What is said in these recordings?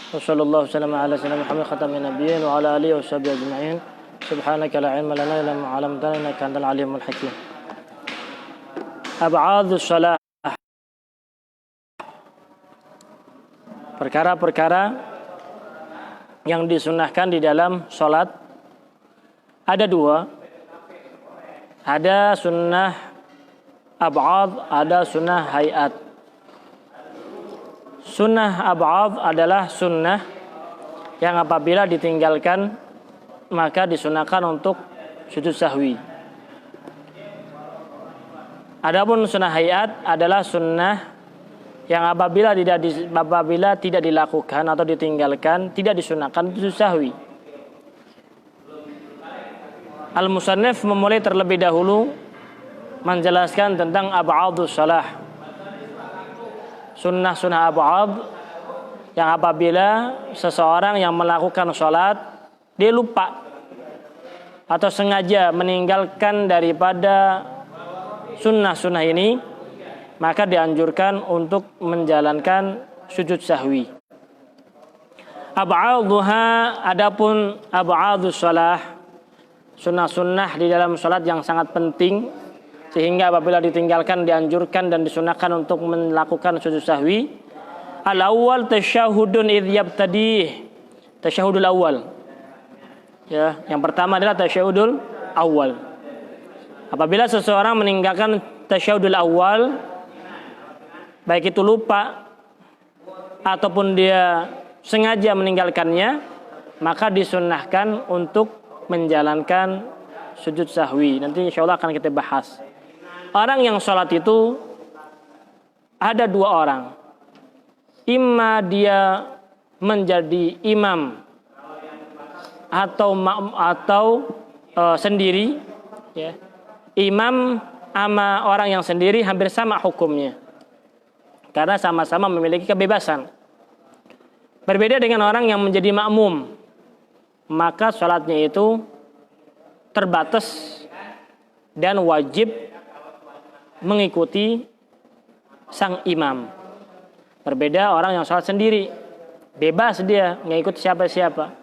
Wassallallahu wasallam ala sayyidina Muhammad khatamin nabiyyin wa ala alihi washabihi ajma'in. Subhanaka la ilma lana illa ma 'allamtana innaka antal alimul hakim. Ab'adus shalah. Perkara-perkara yang disunahkan di dalam sholat ada dua. Ada sunnah ab'ad, ada sunnah hayat. Sunnah ab'ad adalah sunnah yang apabila ditinggalkan maka disunahkan untuk sujud sahwi. Adapun sunnah hayat adalah sunnah yang apabila tidak dilakukan atau ditinggalkan tidak disunahkan sujud sahwi. Al-Musannif memulai terlebih dahulu menjelaskan tentang ab'adus shalah. Sunnah-sunnah ab'ad yang apabila seseorang yang melakukan sholat dia lupa atau sengaja meninggalkan daripada sunnah-sunnah ini, maka dianjurkan untuk menjalankan sujud sahwi. Ab'aduha, adapun ab'adus shalah, sunnah-sunnah di dalam sholat yang sangat penting sehingga apabila ditinggalkan dianjurkan dan disunahkan untuk melakukan sujud sahwi. Al-awwal tasyahudun idh yabtadih. Tasyahudul awal. Ya, yang pertama adalah tasyahudul awal. Apabila seseorang meninggalkan tasyahudul awal, baik itu lupa ataupun dia sengaja meninggalkannya, maka disunahkan untuk menjalankan sujud sahwi. Nanti insya Allah akan kita bahas. Orang yang sholat itu ada dua orang. Imma dia menjadi imam atau sendiri. Ya. Imam sama orang yang sendiri hampir sama hukumnya, karena sama-sama memiliki kebebasan. Berbeda dengan orang yang menjadi makmum, maka sholatnya itu terbatas dan wajib mengikuti sang imam. Berbeda orang yang sholat sendiri, bebas dia ngikut siapa-siapa,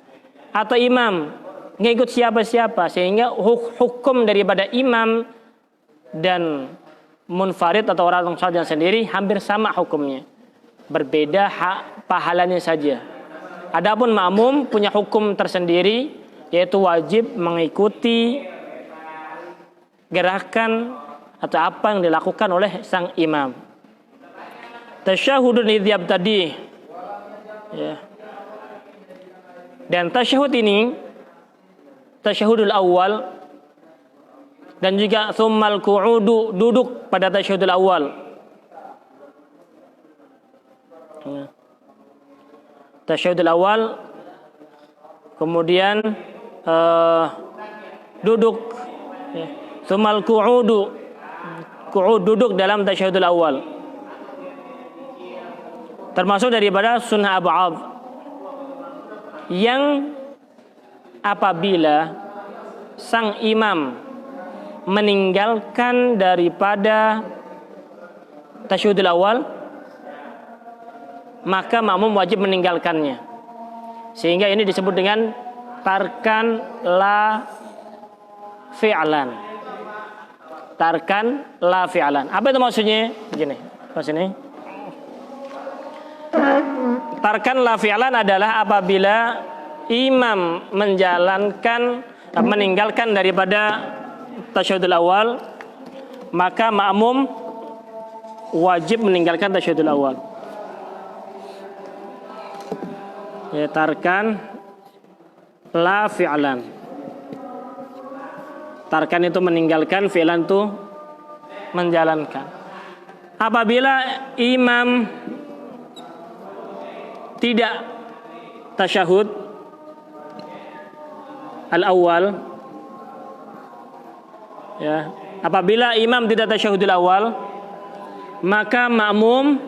atau imam ngikut siapa-siapa, sehingga hukum daripada imam dan munfarid atau orang yang sholat yang sendiri hampir sama hukumnya, berbeda pahalanya saja. Adapun makmum punya hukum tersendiri, yaitu wajib mengikuti gerakan atau apa yang dilakukan oleh sang imam. Tasyahudun idh yabtadih. Ya. Dan tasyahud ini, tasyahudul awal, dan juga tsummal qu'udu, duduk pada tasyahudul awal. Ya. Tasyahudul awal, kemudian duduk, ya. Tsummal qu'udu, duduk dalam tasyahudul awal. Termasuk daripada sunnah ab'ad yang apabila sang imam meninggalkan daripada tasyahudul awal, maka makmum wajib meninggalkannya. Sehingga ini disebut dengan tarkan la fi'lan. Tarkan la fi'lan. Apa itu maksudnya? Begini, maksudnya. Tarkan la fi'lan adalah apabila imam meninggalkan daripada tasyahudul awal, maka makmum wajib meninggalkan tasyahudul awal. Ya, tarkan la fi'lan. Tarkan itu meninggalkan, fi'lan itu menjalankan. Apabila imam tidak tasyahud al-awwal, ya, apabila imam tidak tasyahudul awal, maka makmum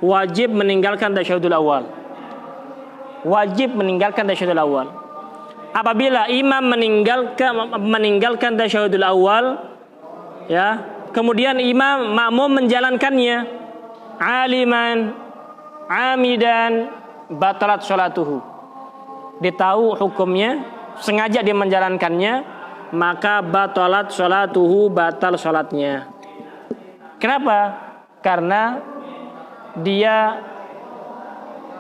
wajib meninggalkan tasyahudul awal. Wajib meninggalkan tasyahudul awal. Apabila imam meninggalkan tasyahudul awal, ya, kemudian makmum menjalankannya, aliman, amidan, batalat sholatuhu. Dia tahu hukumnya, sengaja dia menjalankannya, maka batalat sholatuhu, batal sholatnya. Kenapa? Karena dia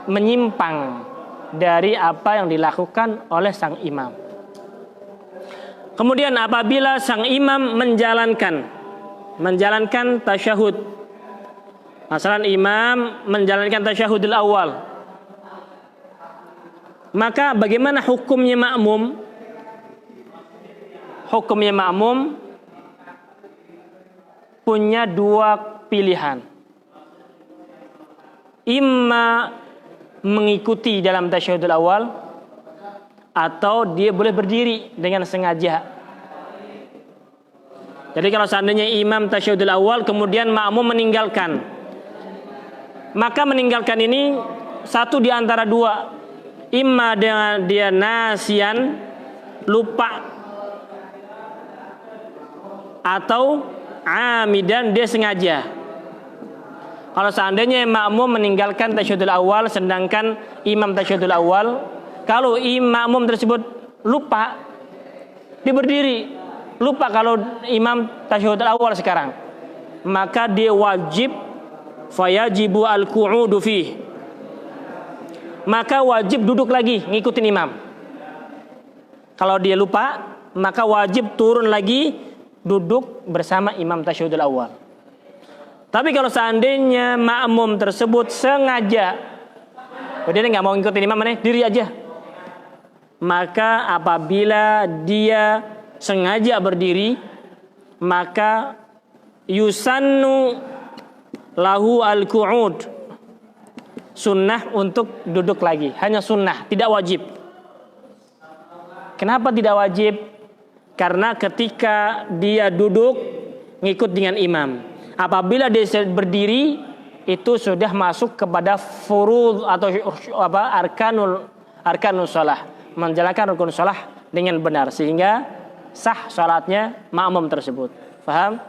menyimpang dari apa yang dilakukan oleh sang imam. Kemudian apabila sang imam menjalankan tasyahud, masalah imam menjalankan tasyahudul awal, maka bagaimana hukumnya makmum? Hukumnya makmum punya dua pilihan. Imma mengikuti dalam tasyahudul awal, atau dia boleh berdiri dengan sengaja. Jadi kalau seandainya imam tasyahudul awal kemudian makmum meninggalkan, maka meninggalkan ini satu di antara dua. Imma dengan dia nasian, lupa, atau amidan, dia sengaja. Kalau seandainya makmum meninggalkan tasyahudul awal sedangkan imam tasyahudul awal, kalau makmum tersebut lupa, dia berdiri, lupa kalau imam tasyahudul awal sekarang, maka dia wajib, fayajibu al-qu'udu fih, maka wajib duduk lagi ngikutin imam. Kalau dia lupa, maka wajib turun lagi duduk bersama imam tasyahudul awal. Tapi kalau seandainya makmum tersebut sengaja, dia nggak mau ngikutin imam, diri aja, maka apabila dia sengaja berdiri, maka yusannu lahu al-qu'ud, sunnah untuk duduk lagi, hanya sunnah, tidak wajib. Kenapa tidak wajib? Karena ketika dia duduk ngikut dengan imam, apabila dia berdiri, itu sudah masuk kepada furud atau arkanul shalah, menjalankan rukun shalah dengan benar, sehingga sah salatnya makmum tersebut. Paham?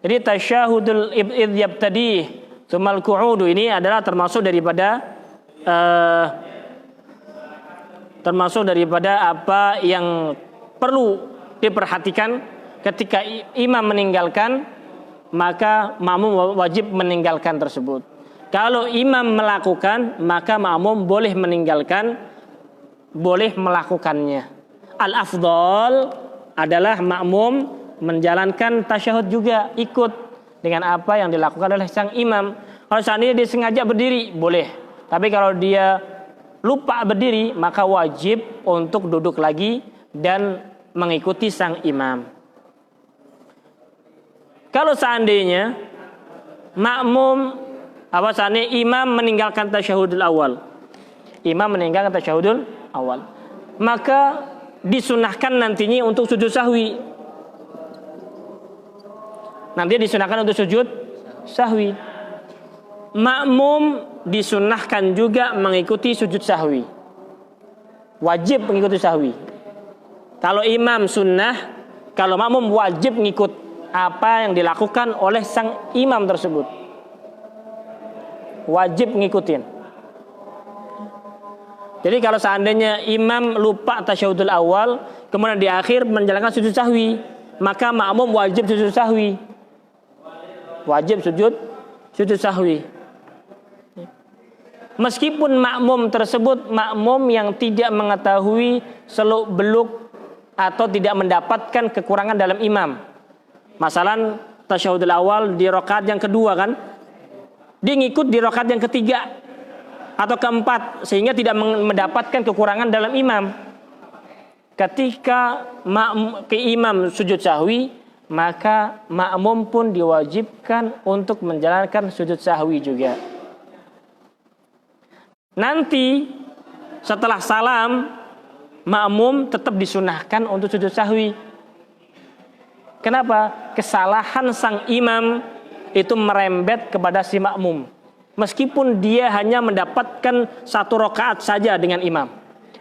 Jadi tasyahudul idh yabtadi tsumal qu'udu ini adalah termasuk daripada apa yang perlu diperhatikan ketika imam meninggalkan, maka makmum wajib meninggalkan tersebut. Kalau imam melakukan, maka makmum boleh meninggalkan, boleh melakukannya. Al-afdal adalah makmum menjalankan tasyahud juga, ikut dengan apa yang dilakukan oleh sang imam. Kalau seandainya dia sengaja berdiri, boleh. Tapi kalau dia lupa berdiri, maka wajib untuk duduk lagi dan mengikuti sang imam. Kalau seandainya seandainya imam meninggalkan tasyahudul awal, maka disunahkan nantinya untuk sujud sahwi. Makmum disunahkan juga mengikuti sujud sahwi. Wajib mengikuti sahwi. Kalau imam sunnah, kalau makmum wajib ngikut apa yang dilakukan oleh sang imam tersebut. Wajib ngikutin. Jadi kalau seandainya imam lupa tasyahudul awal, kemudian di akhir menjalankan sujud sahwi, maka makmum wajib sujud sahwi. Wajib sujud sahwi. Meskipun makmum tersebut makmum yang tidak mengetahui seluk-beluk atau tidak mendapatkan kekurangan dalam imam. Masalan tasyahudul awal di rakaat yang kedua kan, dia ngikut di rakaat yang ketiga atau keempat, sehingga tidak mendapatkan kekurangan dalam imam. Ketika imam sujud sahwi, maka makmum pun diwajibkan untuk menjalankan sujud sahwi juga. Nanti setelah salam, makmum tetap disunahkan untuk sujud sahwi. Kenapa? Kesalahan sang imam itu merembet kepada si makmum. Meskipun dia hanya mendapatkan satu rakaat saja dengan imam,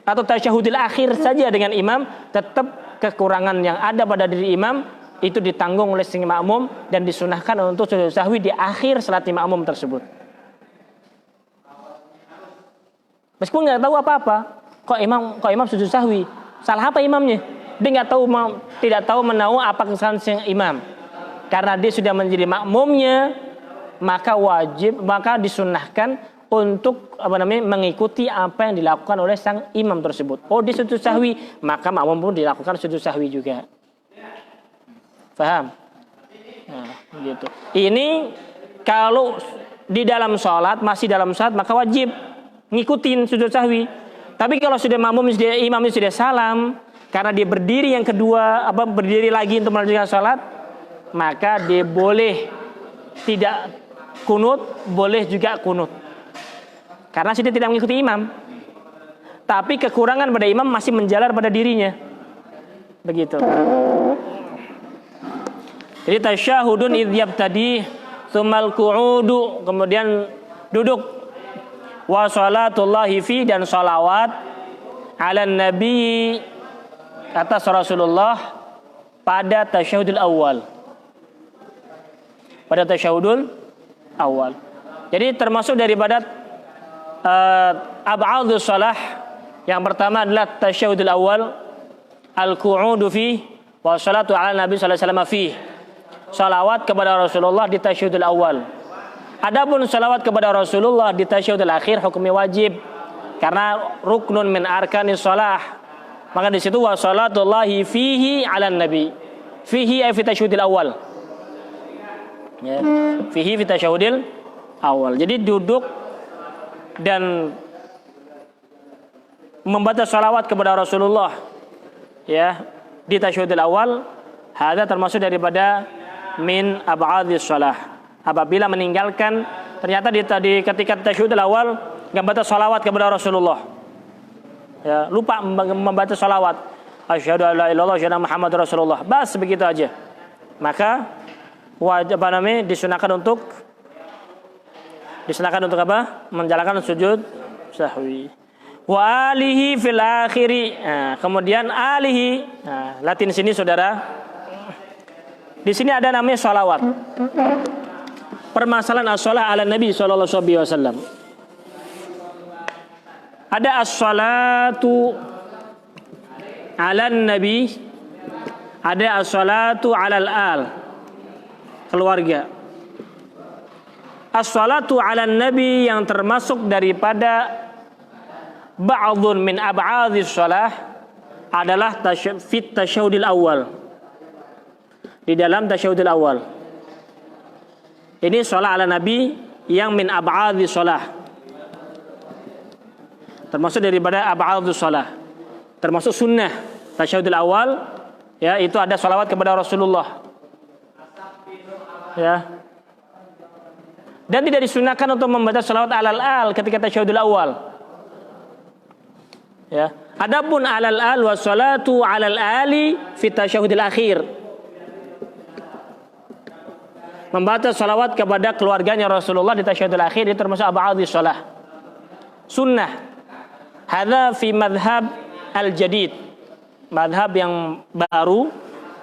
atau tasyahudul akhir saja dengan imam, tetap kekurangan yang ada pada diri imam itu ditanggung oleh si makmum dan disunahkan untuk sujud sahwi di akhir salat makmum tersebut. Meskipun nggak tahu apa-apa, kok imam sujud sahwi. Salah apa imamnya? Dia nggak tahu, tidak tahu menahu apa kesalahan sang imam. Karena dia sudah menjadi makmumnya, maka disunnahkan untuk mengikuti apa yang dilakukan oleh sang imam tersebut. Oh, dia sujud sahwi, maka makmum pun dilakukan sujud sahwi juga. Faham? Nah, gitu. Ini kalau di dalam sholat, masih dalam sholat, maka wajib ngikutin sujud sahwi. Tapi kalau sudah imamnya sudah salam, karena dia berdiri yang kedua, berdiri lagi untuk melanjutkan sholat, maka dia boleh tidak kunut, boleh juga kunut. Karena sudah tidak mengikuti imam. Tapi kekurangan pada imam masih menjalar pada dirinya. Begitu. Jadi tasyahudun idh yabtadi tsummal qu'udu, kemudian duduk, wa salatullahi fi, dan salawat ala nabi atas Rasulullah pada tasyahudul awal. Pada tasyahudul awal. Jadi termasuk daripada ab'adus shalah yang pertama adalah tasyahudul awal, al-qu'udu fi, wa salatu ala nabi sallallahu alaihi wasallam fi. Salawat kepada Rasulullah di tasyahudul awal. Adapun salawat kepada Rasulullah di tasyahudul akhir hukumnya wajib, karena ruknun min arkanis shalah. Maka di situ wa salatullahi fihi ala nabi. Fihi ay fi tasyahudil awal. Ya, fihi fi tasyahudil awal. Jadi duduk dan membaca salawat kepada Rasulullah ya di tasyahudil awal, hada termasuk daripada min ab'adis shalah. Apabila meninggalkan, ternyata ketika tasyahudul awal enggak baca salawat kepada Rasulullah, ya, lupa membaca salawat, asyhadu alla ilaha illallah asyhadu anna muhammadar rasulullah, bas begitu aja, maka wajib disunahkan untuk apa? Menjalankan sujud sahwi. Wa alihi fil akhiri. Nah, kemudian alihi, nah, Latin sini saudara. Di sini ada namanya salawat. Permasalahan as-shalah ala Nabi sallallahu alaihi wasallam. Ada as-salatu ala Nabi, ada as-salatu ala al-al, keluarga. As-salatu ala Nabi yang termasuk daripada ba'dhun min ab'adhis shalah adalah fit tasyahudil awal. Di dalam tasyahudul awal. Ini shalah ala Nabi yang min ab'adhis shalah. Termasuk daripada ab'adhus shalah. Termasuk sunnah tasyahudul awal, ya, itu ada salawat kepada Rasulullah. Ya. Dan tidak disunahkan untuk membaca salawat alal al ketika tasyahudul awal. Ya. Adapun alal al wa salatu alal ali fi tasyahudil akhir. Membaca salawat kepada keluarganya Rasulullah di tasyahudul akhir itu termasuk ab'adhis shalah. Sunnah. Hadza fi madhab al-jadid. Madhab yang baru,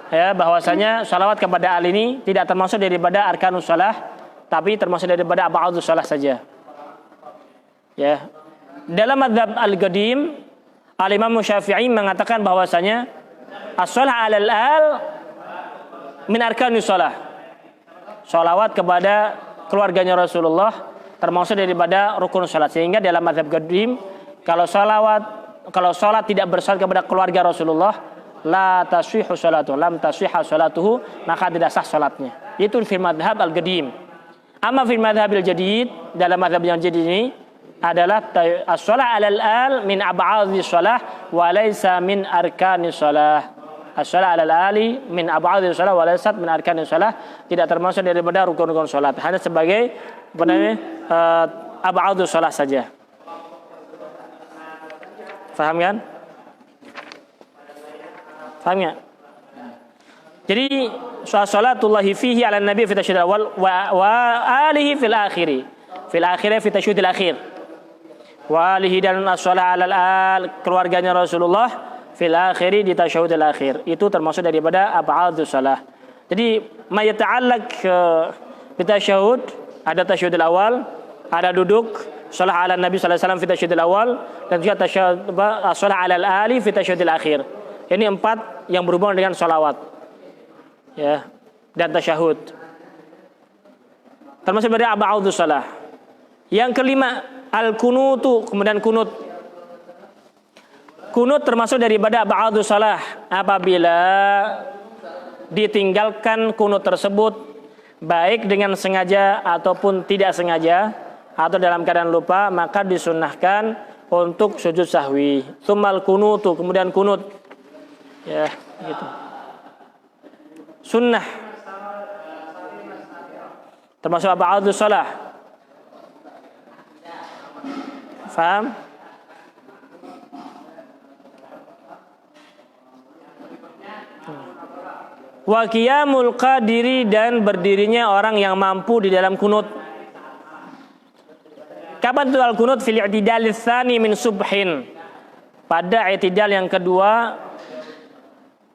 ya, bahwasanya salawat kepada al ini tidak termasuk daripada arkanus shalah, tapi termasuk daripada ab'adhus shalah saja. Ya. Dalam madhab al-qadim, al-Imam Syafi'i mengatakan bahwasanya as-shalah 'alal al min arkanus shalah. Salawat kepada keluarganya Rasulullah termasuk daripada rukun salat. Sehingga dalam mazhab qadim, kalau salat tidak bersalat kepada keluarga Rasulullah, la tashihu salatuhu, lam tashiha salatuhu, maka tidak sah salatnya. Itu fil madhab al-qadim. Amma fil madhab al-jadid, dalam mazhab yang jadid ini adalah as-shalah 'alal al min ab'adhis shalah wa laysa min arkanis shalah. As-shalah 'alal ali min ab'adhis shalah wa laysa min arkanis shalah, tidak termasuk daripada rukun-rukun salat, hanya sebagai ab'adhus shalah saja. Faham kan? Faham ya? Jadi salatullahi fihi 'ala nabi fi tasyahhud awal wa alihi fil akhiri. Fil akhiri fi tasyahhudil akhir. Wa alihi dan as-shalah 'alal al keluarganya Rasulullah fil akhiri di tasyahudul akhir. Itu termasuk daripada ab'adhus shalah. Jadi ma yata'allaq bi tasyahud, ada tasyahudul awal, ada duduk, Shalah ala Nabi sallallahu alaihi wasallam fi tasyahudil awal dan juga shalah ala al-ali fi tasyahudil akhir. Ini 4 yang berhubungan dengan sholawat. Ya, dan tasyahud. Termasuk dari ab'adus shalah. Yang kelima, al-kunutu, kemudian kunut. Kunut termasuk daripada ab'adus shalah. Apabila ditinggalkan kunut tersebut baik dengan sengaja ataupun tidak sengaja atau dalam keadaan lupa, maka disunnahkan untuk sujud sahwi. Tsummal kunutu, kemudian kunut. Ya, gitu. Sunnah. Termasuk ab'adus shalah. Faham? Wa qiyamul qadiri, dan berdirinya orang yang mampu di dalam kunut. Kapan itu al-kunut? Fil i'tidal tsani min subhin. Pada i'tidal yang kedua,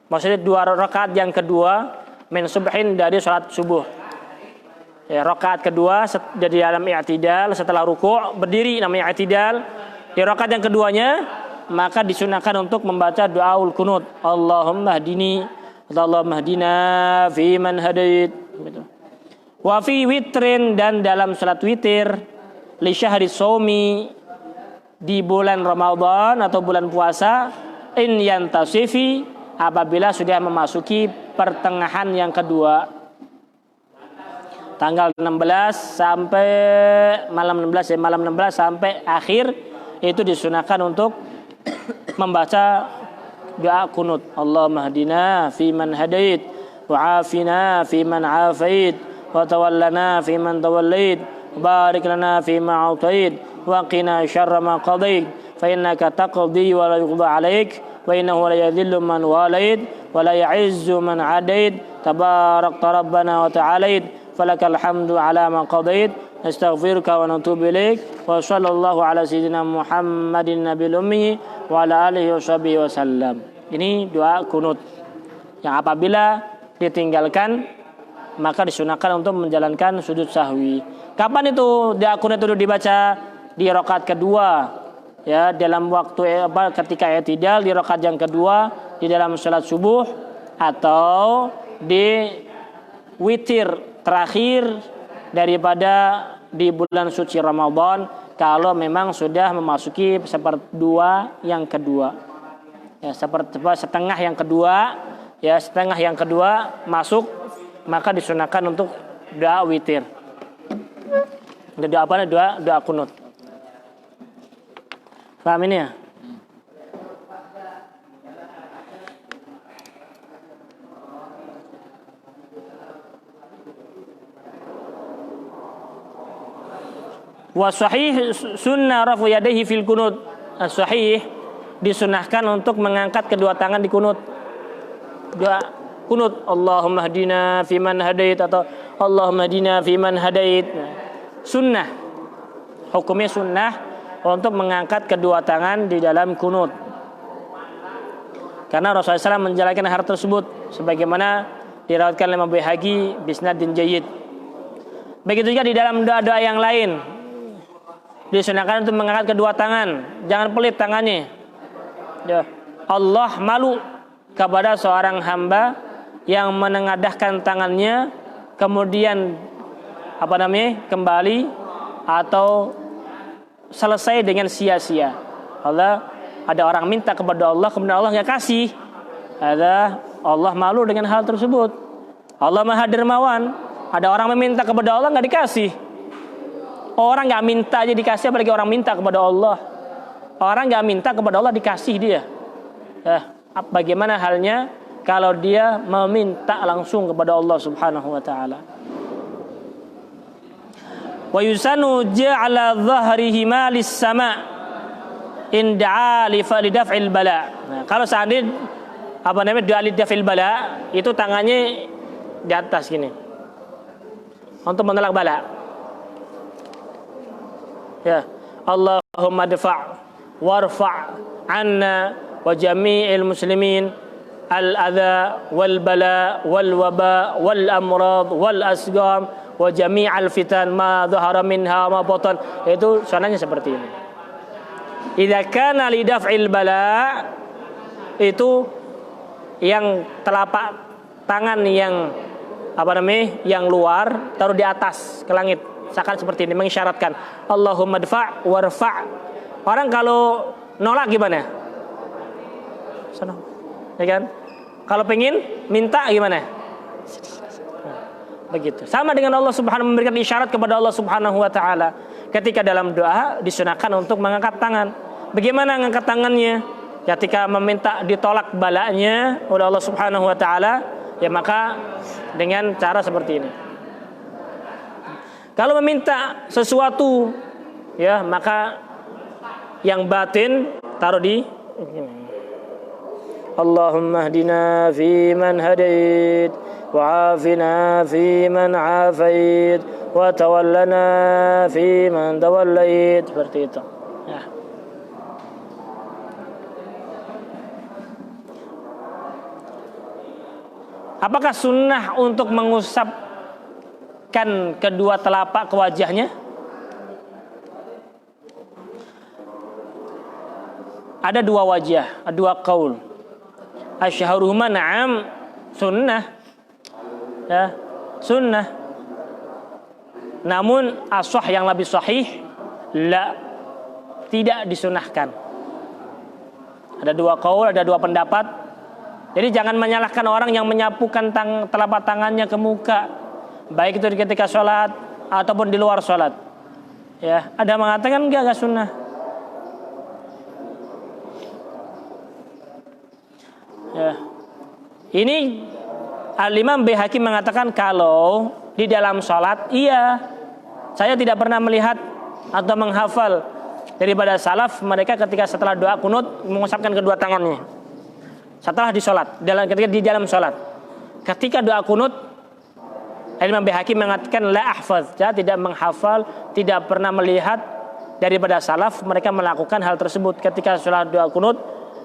maksudnya 2 rakaat yang kedua min subhin dari salat subuh. Ya, rakaat kedua di dalam i'tidal setelah ruku' berdiri namanya i'tidal. Di rakaat yang keduanya maka disunahkan untuk membaca doaul kunut. Allahumma hdini, Allahumma hdina fi man hadait. Wa fi witrin, dan dalam salat witir, li syahri shaumi, di bulan Ramadan atau bulan puasa, in yantasifi, apabila sudah memasuki pertengahan yang kedua, tanggal 16 sampai malam 16 sampai akhir, itu disunahkan untuk membaca doa kunut. Allahumma hdina fi man hadait, wa afina fi man afait, wa tawallana fi man tawallait, barik lana fi ma atait, wa qina syarra ma qadait, fa innaka taqdi wa la yuqda alaik, wa innahu la yadhillu man walait, wa la ya'izzu man adait, tabarakta rabbana wa ta'alait, falakal hamdu ala ma qadait, nastaghfiruka wa natubu ilaik, wa sallallahu ala sayyidina Muhammadin nabiyil ummi wa ala alihi washabihi wasallam. Ini doa kunut yang apabila ditinggalkan maka disunahkan untuk menjalankan sujud sahwi. Kapan itu doa kunut itu dibaca? Di rakaat kedua, ya, dalam waktu ketika i'tidal di rakaat yang kedua di dalam salat subuh, atau di witir terakhir daripada di bulan suci Ramadan, kalau memang sudah memasuki sepertiga yang kedua, ya, setengah yang kedua, ya, setengah yang kedua masuk, maka disunahkan untuk doa witir. Doa apa? Doa kunut. Paham ini ya? Wa sahih sunnah rafu yadayhi fil kunut. As-sahih disunahkan untuk mengangkat kedua tangan di kunut. Doa kunut, Allahumma hdina fi man hadait atau Allahumma hdina fi man hadait. Sunnah. Hukumnya sunnah untuk mengangkat kedua tangan di dalam kunut. Karena Rasulullah SAW menjalankan hal tersebut sebagaimana diriwayatkan oleh Imam Baihaqi bisnadin jayyid. Begitu juga di dalam doa-doa yang lain. Disunahkan untuk mengangkat kedua tangan, jangan pelit tangannya. Ya. Allah malu kepada seorang hamba yang menengadahkan tangannya kemudian kembali atau selesai dengan sia-sia. Ada orang minta kepada Allah kemudian Allah nggak kasih. Allah malu dengan hal tersebut. Allah Maha Dermawan. Ada orang meminta kepada Allah nggak dikasih. Orang nggak minta aja dikasih, apalagi orang minta kepada Allah. Orang nggak minta kepada Allah dikasih dia. Bagaimana halnya kalau dia meminta langsung kepada Allah Subhanahu wa taala? Wa yusanu ja'ala dhahrihi malis sama' in da'a li daf'il bala. Nah, kalau seandainya doa li daf'il bala, itu tangannya di atas gini. Untuk menolak bala. Ya, Allahumma dfa' warfa' 'anna wa jami'il muslimin al-adha wal bala wal waba wal amrad wal asqam wa jami'al fitan ma dhahara minha ma batan. Itu sunahnya seperti ini. Idza kana li daf'il bala, itu yang telapak tangan yang yang luar taruh di atas ke langit, seakan seperti ini mengisyaratkan Allahumma dfa' warfa'. Orang kalau nolak gimana? Sana. Ya kan? Kalau pengen minta gimana? Begitu. Sama dengan Allah Subhanahu memberikan isyarat kepada Allah Subhanahu wa taala. Ketika dalam doa disunahkan untuk mengangkat tangan. Bagaimana mengangkat tangannya? Ketika meminta ditolak balanya oleh Allah Subhanahu wa taala, ya maka dengan cara seperti ini. Kalau meminta sesuatu, ya maka yang batin taruh di Allahumma hdina fi man hadait wa afina fi man afait wa tawallana fi man tawallait, seperti itu. Ya. Apakah sunnah untuk mengusapkan kedua telapak ke wajahnya? Ada dua wajah, dua qaul. Asyharuhuma na'am, sunnah. Ya, sunnah. Namun as-shah yang lebih sahih, la, tidak disunahkan. Ada dua qaul, ada dua pendapat. Jadi jangan menyalahkan orang yang menyapukan telapak tangannya ke muka, baik itu ketika sholat ataupun di luar sholat. Ya, ada mengatakan enggak sunnah. Ya. Ini Al-Imam Baihaqi mengatakan kalau di dalam sholat, iya, saya tidak pernah melihat atau menghafal daripada salaf mereka ketika setelah doa kunut mengusapkan kedua tangannya. Setelah di sholat, ketika di dalam sholat, ketika doa kunut, Imam Baihaqi mengatakan la ahfaz, saya tidak menghafal, tidak pernah melihat daripada salaf mereka melakukan hal tersebut ketika sholat doa kunut.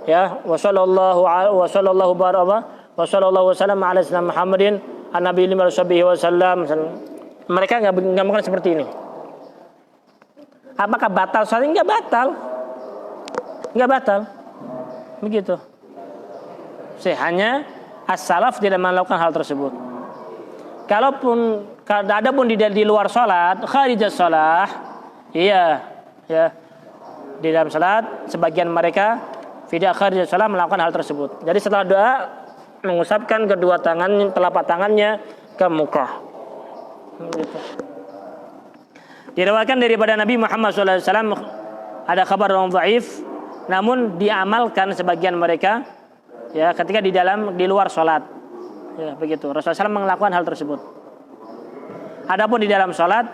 Ya, wa sallallahu wasallam ala sayyidina Muhammadin an-nabi wasallam. Mereka enggak melakukan seperti ini. Apakah batal sholatnya? Enggak batal. Enggak batal. Begitu. Hanya as-salaf tidak melakukan hal tersebut. Kalaupun ada pun di luar salat, kharijat shalah, iya, ya. Di dalam salat sebagian mereka tidak kharijat shalah melakukan hal tersebut. Jadi setelah doa mengusapkan kedua tangan, telapak tangannya ke muka. Gitu. Diriwayatkan daripada Nabi Muhammad SAW ada kabar yang dhaif, namun diamalkan sebagian mereka. Ya, ketika di luar sholat, ya begitu. Rasulullah SAW melakukan hal tersebut. Adapun di dalam sholat,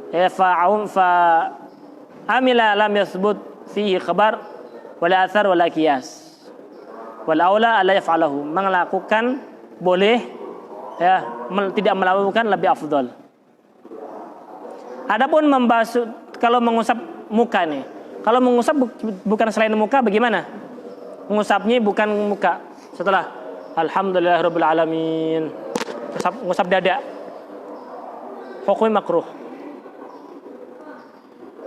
ya amila lam yasbut fihi khabar wala athar wala qiyas. Wal aula alla yaf'alahu. Melakukan boleh, ya tidak melakukan lebih afdal. Adapun membasuh, kalau mengusap muka nih, kalau mengusap bukan selain muka, bagaimana? Mengusapnya bukan muka. Setelah alhamdulillahirabbil alamin, ngusap dada, hukumnya makruh.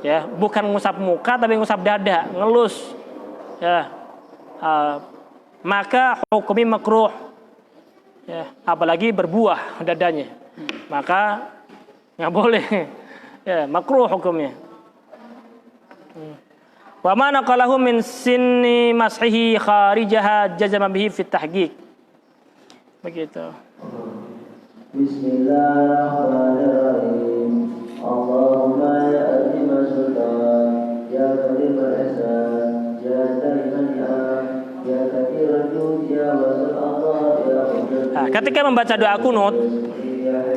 Ya, bukan ngusap muka tapi ngusap dada, ngelus. Ya, maka hukumnya makruh. Ya, apalagi berbuah dadanya, maka nggak boleh. Ya, makruh hukumnya. Wa ma naqalahu min sinni mashihi kharijaha jazama bihi fi tahqiq. Begitu. Bismillahirrahmanirrahim. Allahumma ya azim sultan, ya karim al-ihsan, ya daiman ya kathir al-jud, ya wasil Allah, ya hujjat. Ketika membaca doa kunut,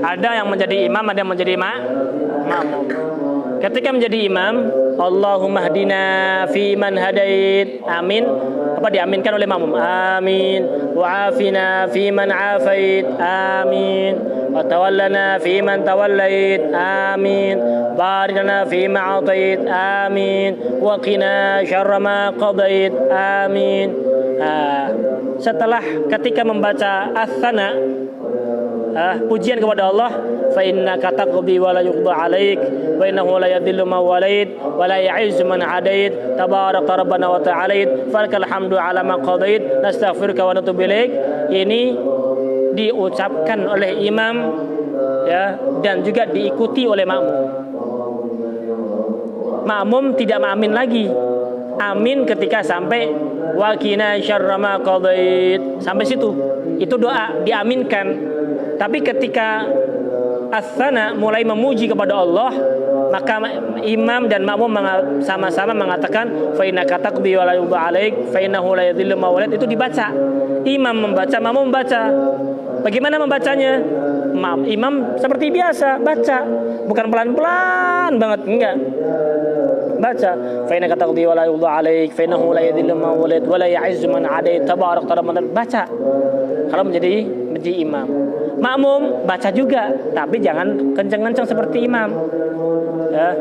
ada yang menjadi imam, ada yang menjadi makmum. Ketika menjadi imam, Allahumma hdina fi man hadait. Amin. Apa diaminkan oleh makmum? Amin. Wa afina fi man afait. Amin. Wa tawallana fi man tawallait. Amin. Barik lana fi ma atait. Amin. Wa qina syarra ma qadait. Amin. Setelah ketika membaca as-sana, pujian kepada Allah, fa innaka taqdi wa la yuqda 'alaik wa innahu la yadhillu man walait wa la ya'izzu man 'adait tabaraka rabbana wa ta'alait falakal hamdu 'ala ma qadait nastaghfiruka wa natubu ilaik. Ini diucapkan oleh imam ya, dan juga diikuti oleh makmum. Makmum tidak amin lagi. Amin ketika sampai wa qina syarra ma qadait. Sampai situ. Itu doa diaminkan. Tapi ketika as-sana mulai memuji kepada Allah, maka imam dan makmum sama-sama mengatakan fa innaka taqdi wa la yuqda 'alaik fa innahu la yadhillu man walait. Itu dibaca. Imam membaca, makmum membaca. Bagaimana membacanya? Imam seperti biasa baca, bukan pelan-pelan banget, enggak. Baca fa innaka taqdi wa la yuqda 'alaik fa innahu la yadhillu man walait wa la ya'izzu man 'adait tabarak rabbana. Baca. Kalau menjadi imam. Makmum baca juga, tapi jangan kencang-kencang seperti imam. Ya.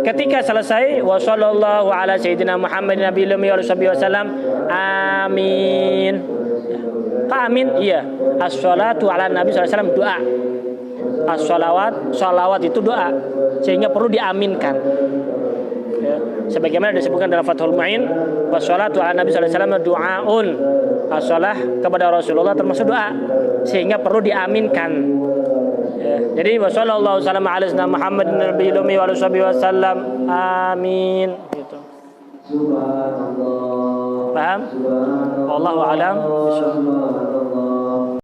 Ketika selesai wa sallallahu ala sayyidina Muhammadin nabiyil ummi wa alihi wasallam, amin. Amin, iya. As-shalatu ala nabi sallallahu alaihi wasallam doa. As-shalawat itu doa, sehingga perlu diaminkan. Ya. Sebagaimana disebutkan dalam Fathul Mu'in, wassalatu ala nabi sallallahu alaihi wasallam du'aun. As-shalah kepada Rasulullah termasuk doa, sehingga perlu diaminkan. Ya. Jadi wassallallahu wasallam ala sayyidina Muhammadin nabiyil ummi wa alihi wasallam. Amin. Gitu. Paham? Wallahu a'lam.